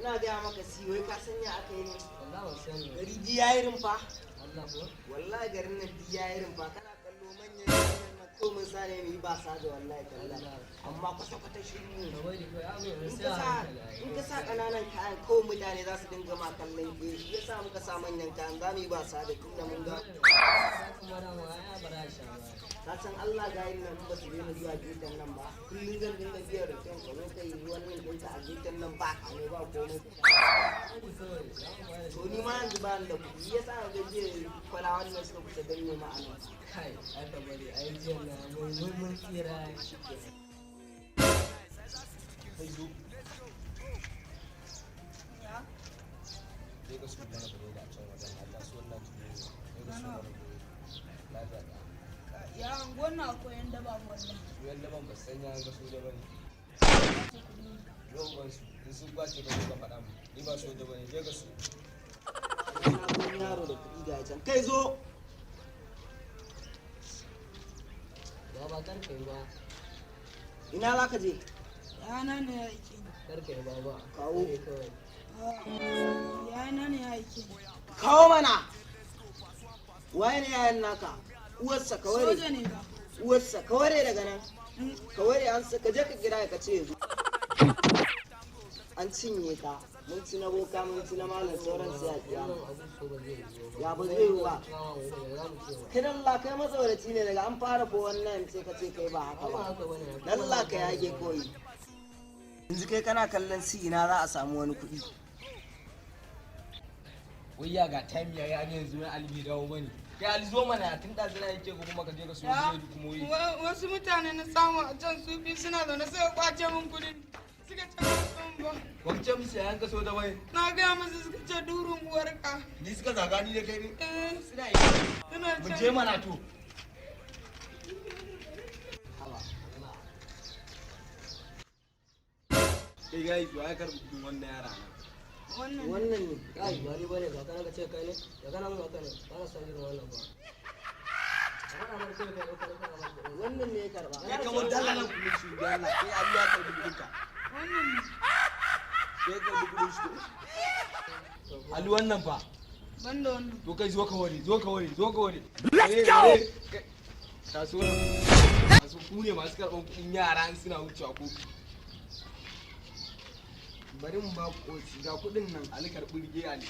ina gaya maka siwai ka sanya aka yi ne. Allah ban sani. Gari ji yayi rumfa. Allah ko? Wallahi garin nan ji yayi rumfa kana kallo manyan yaran nan ko mun sare mu yi ba sa da wallahi tallahi. Amma kwata kwata shiru ne. In ka sa kananan kayan ko mutane za su dinga ma kallon ke shi yasa muka sa manyan kayan za mu yi ba sa da tunda mun ga. Ka san Allah ga yin nan ba su daina zuwa gidan nan ba. Kullum zan dinga biyar da kyan ka zo ka yi wannan ɗinka a gidan nan ba ka ne ba komai. To ni ma yanzu ba da kuɗi ya sa ga je kwala wannan suka kusa danne ma a nan. Kai, aka bari ai jiya na mun tsira shi ke. Sai ka su mana bare da can wajen Allah su wannan tudu sai ka su mana lafiya da Ya gonna akwai yan daba wannan. yan daban ba san ya ga su da bane yau ban su in sun kwace ba ka faɗa mu ni ba so da bane je ka su Ina wani yaro da kuɗi ga can. Kai zo! Baba karkai ba. Ina za ka je? Yana ne ya aike ni. Karkai baba. Kawo. Kawai. Yana ne ya aike ni. Kawo mana! Waye ne yayan naka? Uwarsa ka ware. Soja ne ba. Uwarsa ka ware daga nan. Ka ware an ka je ka kira ka ce zo. An cinye ka. Mun ci na boka mun ci na malam sauran sai a kiyama. Ya ba zai yi ba. Kai Allah kai matsauraci ne daga an fara ko wannan sai ka ce kai ba haka ba. Dan Allah ka yage koyi. Yanzu kai kana kallon si ina za a samu wani kuɗi. wayya ga time ya ne yanzu mai albi dawo bane kai ali zo mana tun da zira yake ko kuma ka je ka so zai kuma yi Wasu mutane na samu a can su bi suna zaune sai kwace min kuɗi. Suka ce sun ba. wacce musu yayan ka so da bai Na gaya musu suka ce durun uwarka. ni suka zaga ni da kai ne Suna mu can. je mana to kai guys ya karbi kudin wannan yara na Wannan. Wannan ne. Kai, bari bane ba kana ka ce kai ne. Da kana mun haka ne. Kana san irin wannan ba. Kana bar kai kai kana kana. Wannan ne ya karba. kai kamar dalalan kudin shi da Allah kai ali ya karbi kudin ka Wannan. kai karbi kudin shi ali wannan fa Banda wannan. to kai zo ka ware zo ka ware zo ka ware let's go taso taso ku ne masu karban kudin yara in suna wucewa ko bari mu ba ku ga kudin nan ali karbi rige ali